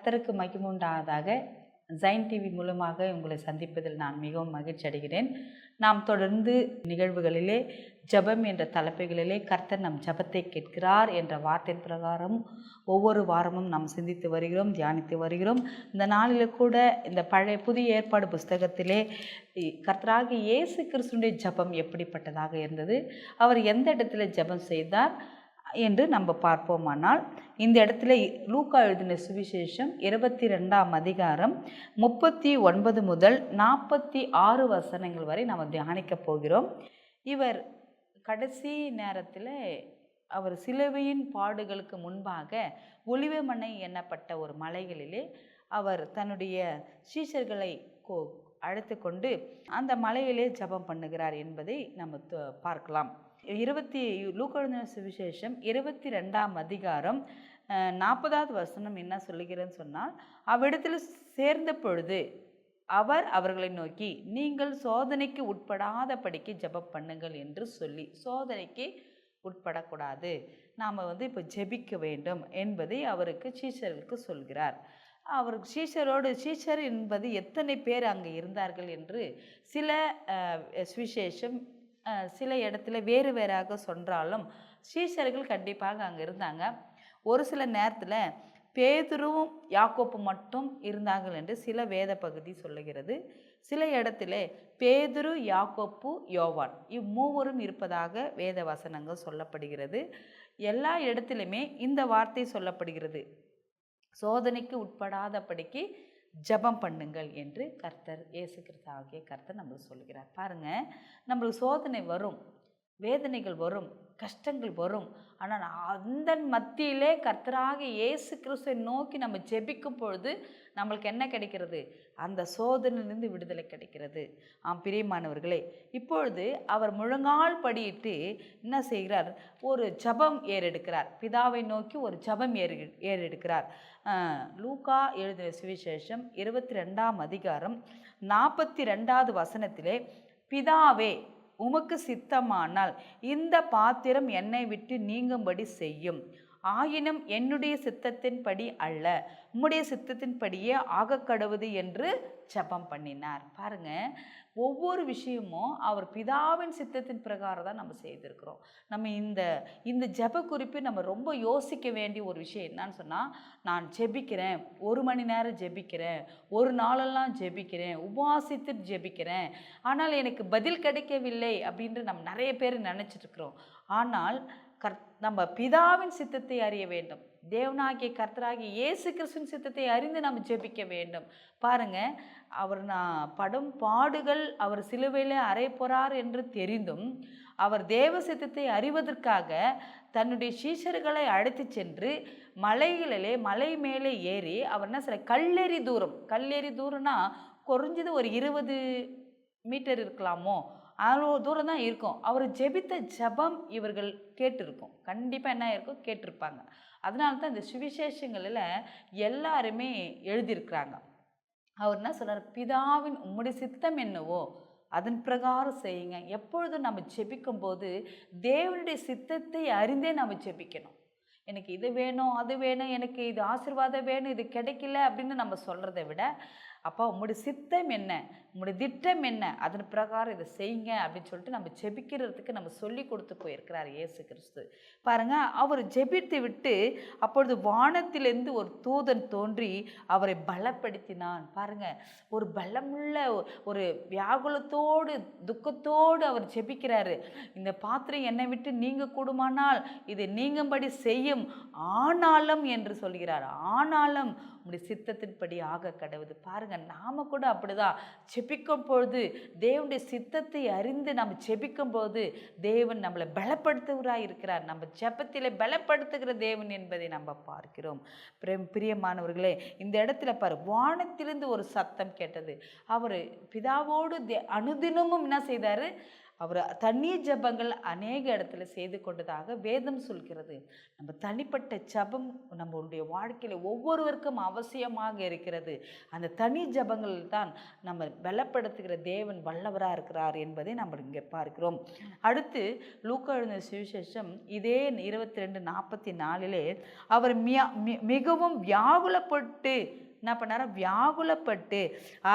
கர்த்தருக்கு மகிமை உண்டாவதாக. ஜைன் டிவி மூலமாக உங்களை சந்திப்பதில் நான் மிகவும் மகிழ்ச்சி அடைகிறேன். நாம் தொடர்ந்து நிகழ்வுகளிலே ஜெபம் என்ற தலைப்புகளிலே கர்த்தர் நம் ஜெபத்தை கேட்கிறார் என்ற வார்த்தையின் பிரகாரம் ஒவ்வொரு வாரமும் நாம் சிந்தித்து வருகிறோம், தியானித்து வருகிறோம். இந்த நாளில் கூட இந்த புதிய ஏற்பாடு புஸ்தகத்திலே கர்த்தராகிய இயேசு கிறிஸ்துவினுடைய ஜெபம் எப்படிப்பட்டதாக இருந்தது, அவர் எந்த இடத்துல ஜெபம் செய்தார் என்று நம்ம பார்ப்போமானால், இந்த இடத்துல லூக்கா எழுதின சுவிசேஷம் 22ஆம் அதிகாரம் 39 முதல் 46 வசனங்கள் வரை நாம் தியானிக்க போகிறோம். இவர் கடைசி நேரத்தில் அவர் சிலுவையின் பாடுகளுக்கு முன்பாக ஒலிவமனை எண்ணப்பட்ட ஒரு மலைகளிலே அவர் தன்னுடைய சீஷர்களை அழைத்து கொண்டு அந்த மலையிலே ஜெபம் பண்ணுகிறார் என்பதை நம்ம பார்க்கலாம். லூக்கா எழுதின சுவிசேஷம் 22ஆம் அதிகாரம் 40வது வசனம் என்ன சொல்லுகிறேன்னு சொன்னால், அவ்விடத்தில் சேர்ந்த பொழுது அவர் அவர்களை நோக்கி, நீங்கள் சோதனைக்கு உட்படாதபடிக்கு ஜெபம் பண்ணுங்கள் என்று சொல்லி, சோதனைக்கு உட்படக்கூடாது, நாம் இப்போ ஜெபிக்க வேண்டும் என்பதை அவருக்கு சீஷர்களுக்கு சொல்கிறார். அவருக்கு சீஷர் என்பது எத்தனை பேர் அங்கே இருந்தார்கள் என்று சில சுவிசேஷம் சில இடத்துல வேறு வேறாக சொன்னாலும் சீஷர்கள் கண்டிப்பாக அங்கே இருந்தாங்க. ஒரு சில நேரத்தில் பேதுருவும் யாக்கோப்பு மட்டும் இருந்தார்கள் என்று சில வேத பகுதி சொல்லுகிறது. சில இடத்துல பேதுரு, யாக்கோப்பு, யோவான் இம்மூவரும் இருப்பதாக வேத வசனங்கள் சொல்லப்படுகிறது. எல்லா இடத்திலுமே இந்த வார்த்தை சொல்லப்படுகிறது, சோதனைக்கு உட்படாதபடிக்கு ஜெபம் பண்ணுங்கள் என்று கர்த்தர் இயேசு கிறிஸ்து ஆகிய கர்த்தர் நம்மளுக்கு சொல்கிறார். பாருங்கள், நம்மளுக்கு சோதனை வரும், வேதனைகள் வரும், கஷ்டங்கள் வரும். ஆனால் அந்த மத்தியிலே கர்த்தராகிய இயேசு கிறிஸ்துவை நோக்கி நம்ம ஜெபிக்கும் பொழுது நம்மளுக்கு என்ன கிடைக்கிறது? அந்த சோதனையிலிருந்து விடுதலை கிடைக்கிறது. பிரியமானவர்களே, இப்பொழுது அவர் முழங்கால் படியிட்டு என்ன செய்கிறார்? ஒரு ஜெபம் ஏறெடுக்கிறார். பிதாவை நோக்கி ஒரு ஜெபம் ஏறெடுக்கிறார். லூக்கா எழுதின சுவிசேஷம் 22ஆம் அதிகாரம் 42வது வசனத்திலே, பிதாவே, உமக்கு சித்தமானால் இந்த பாத்திரம் என்னை விட்டு நீங்கும்படி செய்யும், ஆயினும் என்னுடைய சித்தத்தின்படி அல்ல, உம்முடைய சித்தத்தின்படியே ஆகக்கடவுது என்று ஜெபம் பண்ணினார். பாருங்க, ஒவ்வொரு விஷயமும் அவர் பிதாவின் சித்தத்தின் பிரகாரம் தான் நம்ம செய்திருக்கிறோம். நம்ம இந்த ஜெப குறிப்பு நம்ம ரொம்ப யோசிக்க வேண்டிய ஒரு விஷயம் என்னன்னு சொன்னால், நான் ஜெபிக்கிறேன், 1 மணி நேரம் ஜெபிக்கிறேன், ஒரு நாளெல்லாம் ஜெபிக்கிறேன், உபவாசித்து ஜெபிக்கிறேன், ஆனால் எனக்கு பதில் கிடைக்கவில்லை அப்படின்று நம்ம நிறைய பேர் நினச்சிட்ருக்கிறோம். ஆனால் நம்ம பிதாவின் சித்தத்தை அறிய வேண்டும். தேவனாகிய கர்த்தராகிய இயேசு கிறிஸ்துவின் சித்தத்தை அறிந்து நம்ம ஜெபிக்க வேண்டும். பாருங்கள், அவர் படும் பாடுகள் அவர் சிலுவையில் அறையப்போறார் என்று தெரிந்தும் அவர் தேவ சித்தத்தை அறிவதற்காக தன்னுடைய சீஷர்களை அழைத்து சென்று மலை மேலே ஏறி அவர் என்ன சொல்ல, கல்லெறி தூரம்னா குறைஞ்சது ஒரு 20 மீட்டர் இருக்கலாமோ, அவ்வளோ தூரம் தான் இருக்கும். அவர் ஜெபித்த ஜெபம் இவர்கள் கேட்டிருக்கும், கண்டிப்பாக என்ன இருக்கும், கேட்டிருப்பாங்க. அதனால தான் இந்த சுவிசேஷங்களில் எல்லாருமே எழுதியிருக்கிறாங்க. அவர் என்ன சொல்கிறார்? பிதாவின் உம்முடைய சித்தம் என்னவோ அதன் பிரகாரம் செய்யுங்க. எப்பொழுதும் நம்ம ஜெபிக்கும் போது தேவனுடைய சித்தத்தை அறிந்தே நம்ம ஜெபிக்கணும். எனக்கு இது வேணும், அது வேணும், எனக்கு இது ஆசீர்வாதம் வேணும், இது கிடைக்கல அப்படின்னு நம்ம சொல்கிறத விட, அப்பா உம்முடைய சித்தம் என்ன, உம்முடைய திட்டம் என்ன, அதன் பிரகாரம் இதை செய்யுங்க அப்படின்னு சொல்லிட்டு நம்ம ஜெபிக்கிறதுக்கு நம்ம சொல்லி கொடுத்து போயிருக்கிறார் இயேசு கிறிஸ்து. பாருங்கள், அவர் ஜெபித்து விட்டு அப்பொழுது வானத்திலிருந்து ஒரு தூதன் தோன்றி அவரை பலப்படுத்தினான். பாருங்கள், ஒரு பலமுள்ள ஒரு வியாகுலத்தோடு துக்கத்தோடு அவர் ஜெபிக்கிறாரு. இந்த பாத்திரம் என்னை விட்டு நீங்க கூடுமானால் இதை நீங்கும்படி செய்யும், ஆனாலும் என்று சொல்கிறார். ஆனாலும் உங்களுடைய சித்தத்தின்படி ஆக கடவுது. பாருங்கள், நாம் கூட அப்படிதான் ஜெபிக்கும் பொழுது தேவனுடைய சித்தத்தை அறிந்து நம்ம ஜெபிக்கும் போது தேவன் நம்மளை பலப்படுத்துகிறாய் இருக்கிறார். நம்ம ஜெபத்தில் பலப்படுத்துகிற தேவன் என்பதை நம்ம பார்க்கிறோம். பிரியமானவர்களே, இந்த இடத்துல பாரு, வானத்திலிருந்து ஒரு சத்தம் கேட்டது. அவர் பிதாவோடு அனுதினமும் என்ன செய்தார்? அவர் தண்ணீர் ஜெபங்கள் அநேக இடத்துல செய்து கொண்டதாக வேதம் சொல்கிறது. நம்ம தனிப்பட்ட ஜெபம் நம்மளுடைய வாழ்க்கையில் ஒவ்வொருவருக்கும் அவசியமாக இருக்கிறது. அந்த தனி ஜெபங்கள் தான் நம்ம பலப்படுத்துகிற தேவன் வல்லவராக இருக்கிறார் என்பதை நம்ம இங்கே பார்க்கிறோம். அடுத்து லூக்கா எழுதின சுவிசேஷம் இதே 22:44 அவர் மிகவும் வியாகுலப்பட்டு என்ன பண்ணார்? வியாகுலப்பட்டு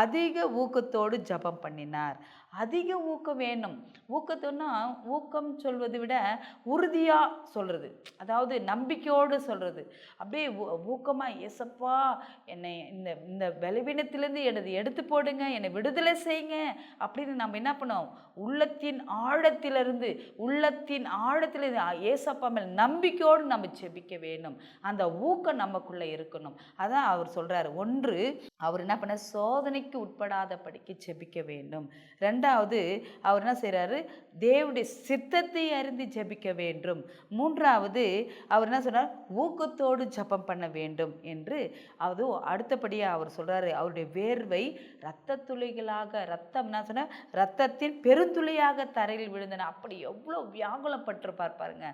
அதிக ஊக்கத்தோடு ஜெபம் பண்ணினார். அதிக ஊக்கம் வேணும். ஊக்கத்தோன்னா ஊக்கம் சொல்வதை விட உறுதியாக சொல்கிறது, அதாவது நம்பிக்கையோடு சொல்கிறது. அப்படியே ஊக்கமாக, ஏசப்பா என்னை இந்த இந்த பலவீனத்திலேருந்து எனது எடுத்து போடுங்க, என்னை விடுதலை செய்யுங்க அப்படின்னு நம்ம என்ன பண்ணோம்? உள்ளத்தின் ஆழத்திலிருந்து ஏசப்பா மேல் நம்பிக்கையோடு நம்ம ஜெபிக்க வேணும். அந்த ஊக்கம் நமக்குள்ளே இருக்கணும். அதான் அவர் சொல்கிறார். ஒன்று, அவர் என்ன பண்ண? சோதனைக்கு உட்படாதபடிக்கு ஜெபிக்க வேண்டும். ரெண்டாவது, அவர் என்ன செய்கிறாரு? தேவனுடைய சித்தத்தை அறிந்து ஜெபிக்க வேண்டும். மூன்றாவது, அவர் என்ன சொன்னார்? ஊக்கத்தோடு ஜெபம் பண்ண வேண்டும் என்று. அது அடுத்தபடியாக அவர் சொல்கிறாரு, அவருடைய வேர்வை இரத்த துளிகளாக, ரத்தம் என்ன சொன்ன? ரத்தத்தின் பெருந்துளியாக தரையில் விழுந்தன. அப்படி எவ்வளோ வியாகுலப்பட்டிருப்பார் பாருங்க.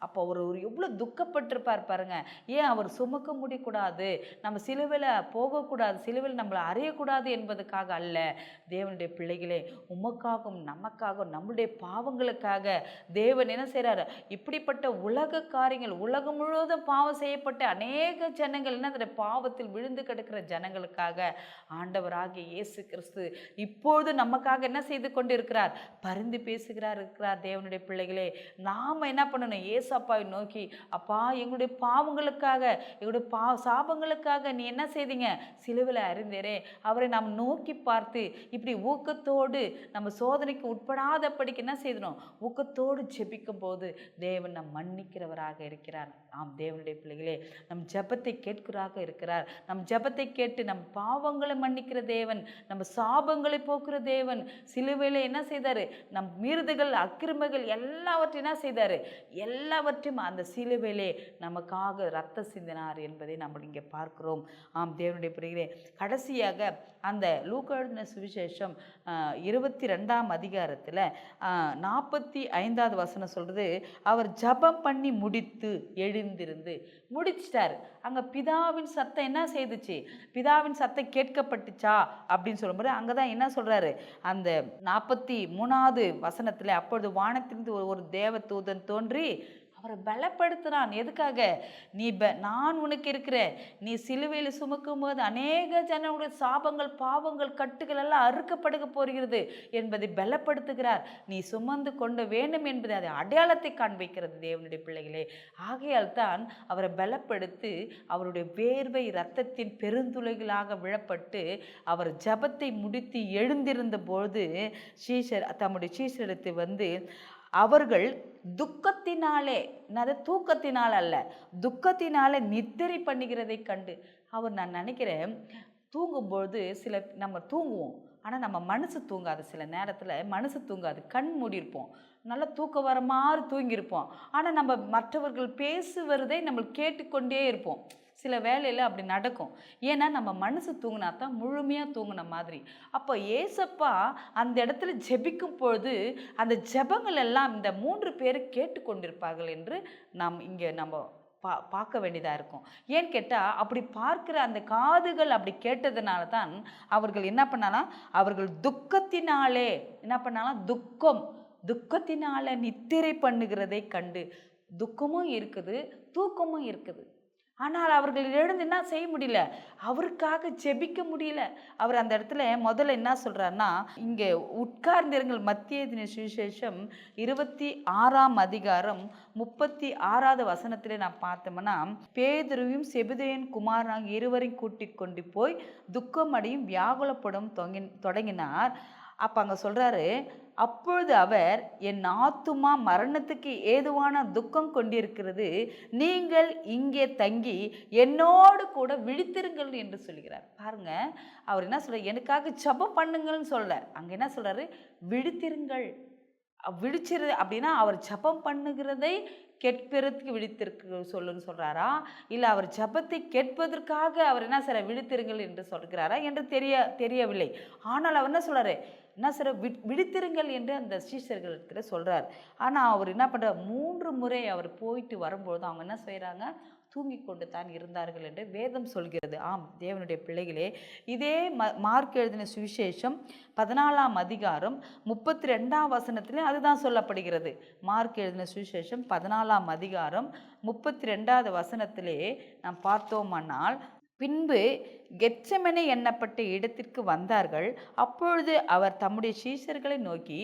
அப்போ அவர் எவ்வளோ துக்கப்பட்டிருப்பார் பாருங்க. ஏன்? அவர் சுமக்க முடியக்கூடாது, நம்ம சிலுவையில் போகக்கூடாது, சிலுவையில் நம்மளை அறையக்கூடாது என்பதுக்காக அல்ல. தேவனுடைய பிள்ளைகளே, உமக்காகவும் நமக்காகவும் நம்முடைய பாவங்களுக்காக தேவன் என்ன செய்கிறார்? இப்படிப்பட்ட உலக காரியங்கள், உலகம் முழுவதும் பாவம் செய்யப்பட்ட அநேக ஜனங்கள் என்ன பாவத்தில் விழுந்து கிடக்கிற ஜனங்களுக்காக ஆண்டவராகிய இயேசு கிறிஸ்து இப்பொழுது நமக்காக என்ன செய்து கொண்டு இருக்கிறார்? பரிந்து பேசுகிறார் தேவனுடைய பிள்ளைகளே, நாம் என்ன பண்ணணும்? ஏசப்பாவை நோக்கி, அப்பா எங்களுடைய பாவங்களுக்காக, எங்களுடைய சாபங்களுக்காக நீ என்ன செய்தீங்க? சிலுவையில் அறிந்தீரே. அவரை நாம் நோக்கி பார்த்து இப்படி ஊக்கத்தோடு நம்ம சோதனைக்கு உட்படாதபடிக்கு என்ன செய்யணும்? ஊக்கத்தோடு ஜெபிக்கும் போது தேவன் நம் மன்னிக்கிறவராக இருக்கிறார். ஆம் தேவனுடைய பிள்ளைகளே, நம் ஜெபத்தை கேட்கிறாக இருக்கிறார். நம் ஜெபத்தை கேட்டு நம் பாவங்களை மன்னிக்கிற தேவன், நம்ம சாபங்களை போக்குற தேவன். சிலுவையில் என்ன செய்தார்? நம் மீறுதல்கள், அக்கிரமங்கள் எல்லாவற்றையும் என்ன செய்தார்? எல்லாவற்றையும் அந்த சிலுவையிலே நமக்காக ரத்த சிந்தினார் என்பதை நம்ம இங்கே பார்க்கிறோம். ஆம் தேவனுடைய பிள்ளைகளே, கடைசியாக அந்த லூக்கா எழுதின சுவிசேஷம் 22ஆம் அதிகாரத்தில் 45வது வசனம் சொல்கிறது, அவர் ஜெபம் பண்ணி முடித்து எழுந்திருந்து முடிச்சிட்டார். அங்கே பிதாவின் சத்தம் என்ன செய்துச்சு? பிதாவின் சத்தம் கேட்கப்பட்டுச்சா அப்படின்னு சொல்லும்போது அங்கே தான் என்ன சொல்கிறாரு? அந்த 43வது வசனத்தில், அப்பொழுது வானத்திலிருந்து ஒரு தேவ தூதன் தோன்றி அவரை பலப்படுத்தினான். எதுக்காக? நான் உனக்கு இருக்கிறேன், நீ சிலுவையில் சுமக்கும் போது அநேக ஜனங்களுடைய சாபங்கள், பாவங்கள், கட்டுகள் எல்லாம் அறுக்கப்படுக போகிறது என்பதை பலப்படுத்துகிறார். நீ சுமந்து கொண்டு வேண்டும் என்பதை அதை அடையாளத்தை காண்பிக்கிறது தேவனுடைய பிள்ளைகளே. ஆகையால் தான் அவரை பலப்படுத்தி அவருடைய வேர்வை இரத்தத்தின் பெருந்துளைகளாக விழப்பட்டு அவர் ஜெபத்தை முடித்து எழுந்திருந்த பொழுது தம்முடைய சீஷரிடத்து வந்து அவர்கள் துக்கத்தினாலே, தூக்கத்தினால் அல்ல, துக்கத்தினாலே நித்திரை பண்ணுகிறதை கண்டு அவர், நான் நினைக்கிறேன் தூங்கும்பொழுது நம்ம தூங்குவோம், ஆனால் நம்ம மனசு தூங்காது. சில நேரத்தில் மனசு தூங்காது, கண் மூடியிருப்போம், நல்லா தூக்கம் வர மாதிரி தூங்கியிருப்போம். ஆனால் நம்ம மற்றவர்கள் பேசுவதை நம்ம கேட்டுக்கொண்டே இருப்போம். சில வேலையில் அப்படி நடக்கும். ஏன்னா நம்ம மனசு தூங்கினா தான் முழுமையாக தூங்கின மாதிரி. அப்போ ஏசப்பா அந்த இடத்துல ஜெபிக்கும் பொழுது அந்த ஜெபங்கள் எல்லாம் இந்த 3 பேர் கேட்டுக்கொண்டிருப்பார்கள் என்று நாம் இங்கே நம்ம பார்க்க வேண்டியதாக இருக்கும். ஏன்னு கேட்டால் அப்படி பார்க்குற அந்த காதுகள் அப்படி கேட்டதுனால தான் அவர்கள் என்ன பண்ணாலும், அவர்கள் துக்கத்தினாலே என்ன பண்ணாலும், துக்கத்தினால நித்திரை பண்ணுகிறதை கண்டு. துக்கமும் இருக்குது, தூக்கமும் இருக்குது. ஆனால் அவர்கள் எழுந்து என்ன செய்ய முடியல? அவருக்காக ஜெபிக்க முடியல. அவர் அந்த இடத்துல முதல்ல என்ன சொல்கிறாருன்னா, இங்கே உட்கார்ந்திருங்கள். மத்திய சுவிசேஷம் 26ஆம் அதிகாரம் 36வது வசனத்திலே நான் பார்த்தோம்னா, பேதுருவையும் செபதேயின் குமாரனாக இருவரையும் கூட்டிக் கொண்டு போய் துக்கமடையும் வியாகுலப்படும் தொடங்கினார். அப்போ அங்கே சொல்கிறாரு, அப்பொழுது அவர், என் ஆத்துமா மரணத்துக்கு ஏதுவான துக்கம் கொண்டிருக்கிறது, நீங்கள் இங்கே தங்கி என்னோடு கூட விழித்திருங்கள் என்று சொல்கிறார். பாருங்க, அவர் என்ன சொல்றார்? எனக்காக ஜெபம் பண்ணுங்கள்னு சொல்ல, அங்கே என்ன சொல்றாரு? விழித்திருங்கள். விழிச்சிரு அப்படின்னா அவர் ஜெபம் பண்ணுகிறதை கேட்பதற்கு விழித்திருக்கு சொல்லுன்னு சொல்கிறாரா, இல்லை அவர் ஜெபத்தை கேட்பதற்காக அவர் என்ன செய்ய விழித்திருங்கள் என்று சொல்கிறாரா என்று தெரியவில்லை. ஆனால் அவர் என்ன சொல்கிறாரு? என்ன சொல்ற, விழித்திருங்கள் என்று அந்த சீஷர்களுக்கு சொல்கிறார். ஆனால் அவர் என்ன பண்ணுறார், 3 முறை அவர் போயிட்டு வரும்பொழுது அவங்க என்ன செய்கிறாங்க, தூங்கி கொண்டு தான் இருந்தார்கள் என்று வேதம் சொல்கிறது. ஆம் தேவனுடைய பிள்ளைகளே, இதே மார்க் எழுதின சுவிசேஷம் 14ஆம் அதிகாரம் 32ஆம் வசனத்திலே அதுதான் சொல்லப்படுகிறது. மார்க் எழுதின சுவிசேஷம் 14ஆம் அதிகாரம் 32வது வசனத்திலே நாம் பார்த்தோமானால், பின்பு கெத்செமனே எண்ணப்பட்ட இடத்திற்கு வந்தார்கள். அப்பொழுது அவர் தம்முடைய சீஷர்களை நோக்கி,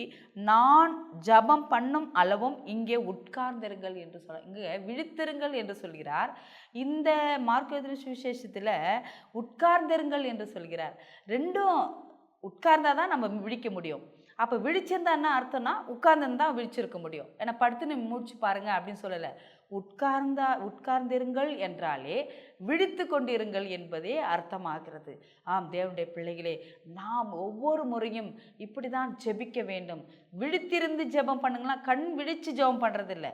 நான் ஜபம் பண்ணும் அளவும் இங்கே உட்கார்ந்திருங்கள் என்று இங்கே விழித்திருங்கள் என்று சொல்கிறார். இந்த மார்க் எழுதின சுவிசேஷத்தில் உட்கார்ந்திருங்கள் என்று சொல்கிறார். ரெண்டும் உட்கார்ந்தால் தான் நம்ம விழிக்க முடியும். அப்போ விழிச்சிருந்தா என்ன அர்த்தம்னா, உட்கார்ந்துருந்தா விழிச்சிருக்க முடியும். ஏன்னா படுத்துன்னு மூச்சு பாருங்க அப்படின்னு சொல்லலை. உட்கார்ந்திருங்கள் என்றாலே விழித்து கொண்டிருங்கள் என்பதே அர்த்தமாகிறது. ஆம் தேவனுடைய பிள்ளைகளே, நாம் ஒவ்வொரு முறையும் இப்படி தான் ஜெபிக்க வேண்டும். விழித்திருந்து ஜெபம் பண்ணுங்களா, கண் விழித்து ஜெபம் பண்ணுறதில்லை.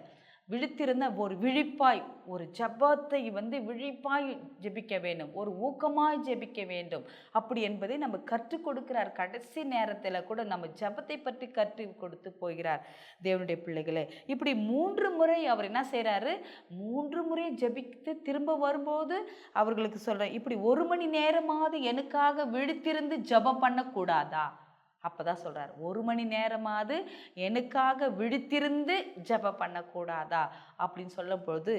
விழித்திருந்த ஒரு விழிப்பாய், ஒரு ஜபத்தை விழிப்பாய் ஜெபிக்க வேண்டும், ஒரு ஊக்கமாய் ஜெபிக்க வேண்டும். அப்படி என்பதை நம்ம கற்றுக் கொடுக்கிறார். கடைசி நேரத்தில் கூட நம்ம ஜபத்தை பற்றி கற்றுக் கொடுத்து போகிறார். தேவனுடைய பிள்ளைகளே, இப்படி 3 முறை அவர் என்ன செய்கிறாரு, 3 முறை ஜெபித்து திரும்ப வரும்போது அவர்களுக்கு சொல்கிறேன், இப்படி 1 மணி நேரமாவது எனக்காக விழித்திருந்து ஜபம் பண்ணக்கூடாதா? அப்போ தான் சொல்கிறார், 1 மணி நேரமாவது எனக்காக விழித்திருந்து ஜெபம் பண்ணக்கூடாதா அப்படின்னு சொல்லும் பொழுது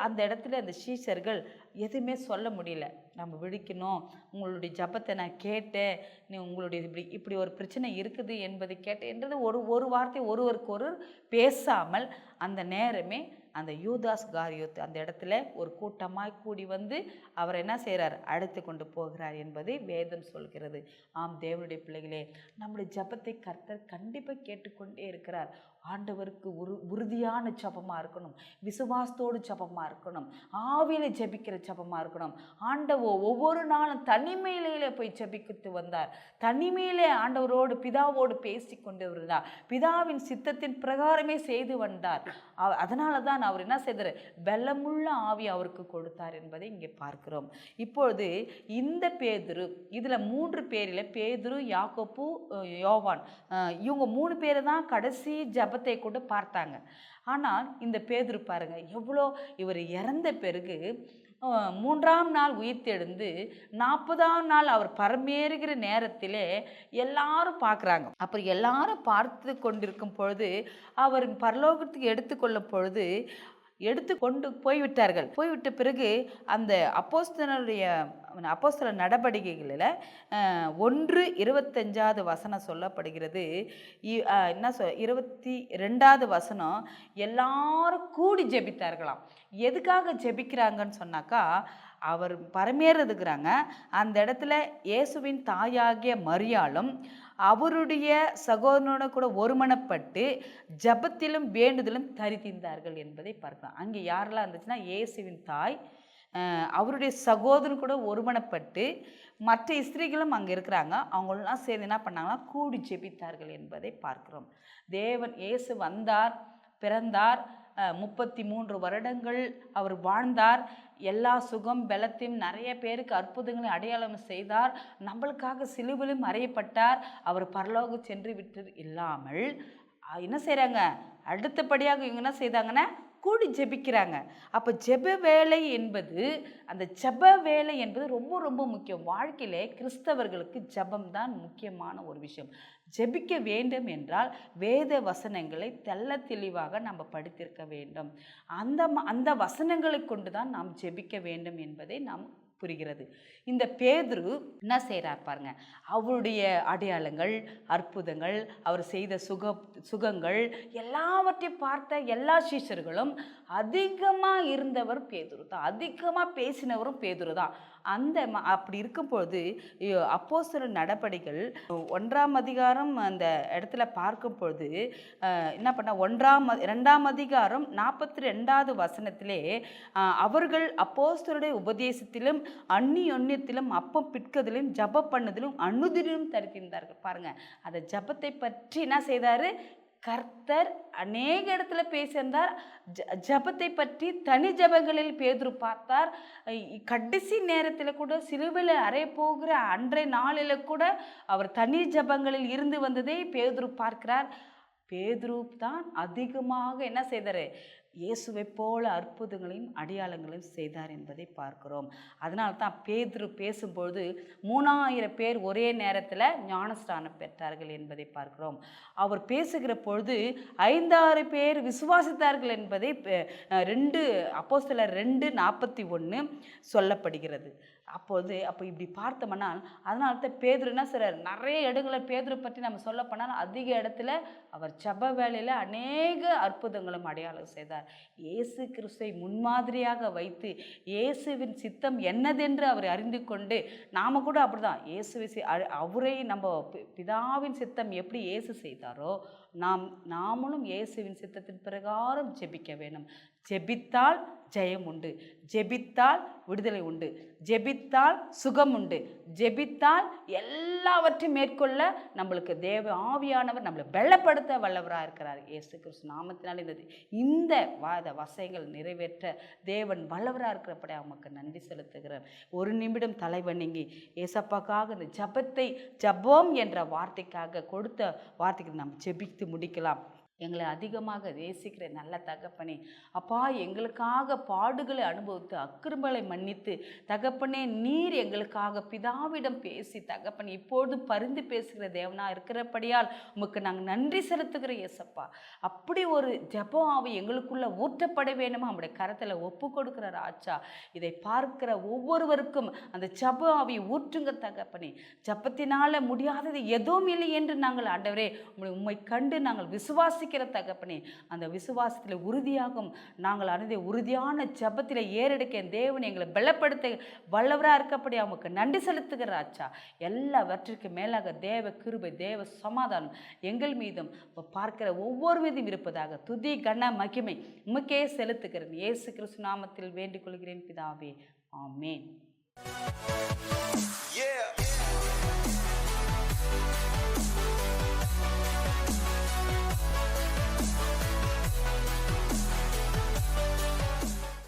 அந்த இடத்துல அந்த சீஷர்கள் எதுவுமே சொல்ல முடியல. நம்ம விழிக்கணும், உங்களுடைய ஜபத்தை நான் கேட்டேன், நீ உங்களுடைய இப்படி ஒரு பிரச்சனை இருக்குது என்பதை கேட்டேன் என்றது ஒரு வார்த்தை ஒருவருக்கு ஒரு பேசாமல் அந்த நேரமே அந்த யூதாஸ் காரியோத் அந்த இடத்துல ஒரு கூட்டமாய் கூடி அவர் என்ன செய்கிறார், அழைத்து கொண்டு போகிறார் என்பதை வேதம் சொல்கிறது. ஆம் தேவனுடைய பிள்ளைகளே, நம்முடைய ஜபத்தை கர்த்தர் கண்டிப்பாக கேட்டுக்கொண்டே இருக்கிறார். ஆண்டவருக்கு உறுதியான ஜபமாக இருக்கணும், விசுவாசத்தோடு ஜபமாக இருக்கணும், ஆவியில் ஜபிக்கிற ஜபமாக இருக்கணும். ஆண்டவர் ஒவ்வொரு நாளும் தனிமையிலே போய் ஜபிக்கிட்டு வந்தார். தனிமையிலே ஆண்டவரோடு பிதாவோடு பேசி கொண்டு இருந்தார். பிதாவின் சித்தத்தின் பிரகாரமே செய்து வந்தார். அதனால தான் அவர் என்ன செய்தார், பலமுள்ள ஆவி அவருக்கு கொடுத்தார் என்பதை இங்கே பார்க்கிறோம். இப்பொழுது இந்த பேதுரு, இதில் 3 பேரில் பேதுரு, யாக்கோப்பு, யோவான், இவங்க 3 பேரை தான் கடைசி ஜபத்தை கூட பார்த்தாங்க. ஆனால் இந்த பேதுரு பாருங்க, எவ்வளோ இவர் இறந்த பிறகு 3ஆம் நாள் உயிர்த்தெழுந்து 40ஆம் நாள் அவர் பரமேறுகிற நேரத்திலே எல்லாரும் பார்க்குறாங்க. அப்புறம் எல்லாரும் பார்த்து கொண்டிருக்கும் பொழுது அவர் பரலோகத்துக்கு எடுத்துக்கொள்ளும் பொழுது எடுத்துக்கொண்டு போய்விட்ட பிறகு அந்த அப்போஸ்தல நடவடிக்கைகளில் 1:25 வசனம் சொல்லப்படுகிறது. என்ன 22வது வசனம், எல்லாரும் கூடி ஜெபித்தார்களாம். எதுக்காக ஜெபிக்கிறாங்கன்னு சொன்னாக்கா, அவர் பரமேறதுக்குறாங்க. அந்த இடத்துல இயேசுவின் தாயாகிய மரியாளும் அவருடைய சகோதரனோட கூட ஒருமனப்பட்டு ஜபத்திலும் வேண்டுதலும் தரித்திருந்தார்கள் என்பதை பார்க்கலாம். அங்கே யாரெல்லாம் இருந்துச்சுன்னா, இயேசுவின் தாய், அவருடைய சகோதரன் கூட ஒருமனப்பட்டு மற்ற ஸ்திரீகளும் அங்கே இருக்கிறாங்க. அவங்களெலாம் சேர்ந்து என்ன பண்ணாங்கன்னா, கூடி ஜெபித்தார்கள் என்பதை பார்க்கிறோம். தேவன் இயேசு வந்தார், பிறந்தார், 33 வருடங்கள் அவர் வாழ்ந்தார். எல்லா சுகம் பலத்தையும் நிறைய பேருக்கு அற்புதங்களை அடையாளம் செய்தார். நம்மளுக்காக சிலுவிலும் அறையப்பட்டார். அவர் பரலோகம் சென்று விட்டு இல்லாமல் என்ன செய்கிறாங்க, அடுத்தபடியாக இவங்க என்ன செய்தாங்கன்னா, கூடி ஜெபிக்கிறாங்க. அப்போ ஜெப வேலை என்பது, அந்த ஜெப வேலை என்பது ரொம்ப ரொம்ப முக்கியம். வாழ்க்கையிலே கிறிஸ்தவர்களுக்கு ஜெபம் தான் முக்கியமான ஒரு விஷயம். ஜெபிக்க வேண்டும் என்றால் வேத வசனங்களை தெள்ள தெளிவாக நம்ம படித்திருக்க வேண்டும். அந்த வசனங்களை கொண்டு தான் நாம் ஜெபிக்க வேண்டும் என்பதை நாம் புரிகிறது. இந்த பேதுரு என்ன செய்கிறார் பாருங்க, அவருடைய அடையாளங்கள், அற்புதங்கள், அவர் செய்த சுகங்கள் எல்லாவற்றையும் பார்த்த எல்லா சீஷர்களும் அதிகமாக இருந்தவர் பேதுரு தான், அதிகமாக பேசினவரும் பேதுரு தான். அப்படி இருக்கும்பொழுது அப்போஸ்தலர் நடபடிகள் 1ஆம் அதிகாரம் அந்த இடத்துல பார்க்கும் பொழுது என்ன பண்ண, 2ஆம் அதிகாரம் 42வது வசனத்திலே அவர்கள் அப்போஸ்தலருடைய உபதேசத்திலும் அந்நியொன்னியத்திலும் அப்பம் பிற்கதிலும் ஜப பண்ணதிலும் அனுதிலும் தரித்திருந்தார்கள். பாருங்க, அந்த ஜபத்தை பற்றி என்ன செய்தாரு, கர்த்தர் அநேக இடத்துல பேசியிருந்தார். ஜபத்தை பற்றி தனி ஜபங்களில் பேதுரு பார்த்தார். கடைசி நேரத்தில் கூட சிலுவையில் அறைய போகிற அன்றைய நாளில் கூட அவர் தனி ஜபங்களில் இருந்து வந்ததை பேதுரு பார்க்கிறார். பேதுரு தான் அதிகமாக என்ன செய்தார்? இயேசுவை போல அற்புதங்களையும் அடையாளங்களையும் செய்தார் என்பதை பார்க்கிறோம். அதனால தான் பேதுரு பேசும்பொழுது 3000 பேர் ஒரே நேரத்தில் ஞானஸ்நானம் பெற்றார்கள் என்பதை பார்க்கிறோம். அவர் பேசுகிற பொழுது 5-6 பேர் விசுவாசித்தார்கள் என்பதை 2 அப்போஸ்தலர் 2:41 சொல்லப்படுகிறது. அப்போ இப்படி பார்த்தோம்னால் அதனால தான் பேதுரு என்ன செய்றார்? நிறைய இடங்களில் பேதுரு பற்றி நம்ம சொல்ல போனால் அதிக இடத்துல அவர் ஜப வேளையில் அநேக அற்புதங்களும் அடையாளம் செய்தார். இயேசு கிறிஸ்துவை முன்மாதிரியாக வைத்து இயேசுவின் சித்தம் என்னதென்று அவர் அறிந்து கொண்டு நாம் கூட அப்படிதான் அவரை நம்ம பிதாவின் சித்தம் எப்படி இயேசு செய்தாரோ நாமளும் இயேசுவின் சித்தத்தின் பிரகாரம் ஜெபிக்க வேணும். ஜெபித்தால் ஜெயம் உண்டு, ஜெபித்தால் விடுதலை உண்டு, ஜெபித்தால் சுகம் உண்டு, ஜெபித்தால் எல்லாவற்றையும் மேற்கொள்ள நம்மளுக்கு தேவ ஆவியானவர் நம்மளை பலப்படுத்த வல்லவராக இருக்கிறார். இயேசு கிறிஸ்து நாமத்தினால் இந்த வசைகள் நிறைவேற்ற தேவன் வல்லவராக இருக்கிறபடி அவங்களுக்கு நன்றி செலுத்துகிறார். ஒரு நிமிடம் தலைவணங்கி ஏசப்பாக்காக இந்த ஜபம் என்ற வார்த்தைக்காக கொடுத்த வார்த்தைக்கு நாம் ஜெபித்து முடிக்கலாம். எங்களை அதிகமாக நேசிக்கிற நல்ல தகப்பனே, அப்பா எங்களுக்காக பாடுகளை அனுபவித்து அக்கிரமங்களை மன்னித்து தகப்பனே நீர் எங்களுக்காக பிதாவிடம் பேசி தகப்பனே இப்பொழுது பரிந்து பேசுகிற தேவனாக இருக்கிறபடியால் உமக்கு நாங்கள் நன்றி செலுத்துகிற இயேசப்பா. அப்படி ஒரு ஜெப ஆவி எங்களுக்குள்ள ஊற்றப்பட வேணுமா நம்முடைய கரத்தில் ஒப்பு கொடுக்கிற ராஜா. இதை பார்க்கிற ஒவ்வொருவருக்கும் அந்த ஜெப ஆவி ஊற்றுங்க தகப்பனே. ஜெபத்தினால முடியாதது எதுவும் இல்லை என்று நாங்கள் ஆண்டவரே உம்மை கண்டு நாங்கள் விசுவாசி தகப்பனே அந்த விசுவாசத்தில் உறுதியாகும் நாங்கள் அனைத்து உறுதியான ஜபத்தில் ஏறெடுக்க தேவன் எங்களை பலப்படுத்த வல்லவராக இருக்கப்படி அவங்களுக்கு நன்றி செலுத்துகிற ஆச்சா. எல்லாவற்றிற்கு மேலாக தேவ கிருபை தேவ சமாதானம் எங்கள் மீதும் பார்க்கிற ஒவ்வொரு மீதும் இருப்பதாக துதி கன மகிமை உமக்கே செலுத்துகிறேன். இயேசு கிறிஸ்து நாமத்தில் வேண்டிக் கொள்கிறேன் பிதாவே, ஆமென்.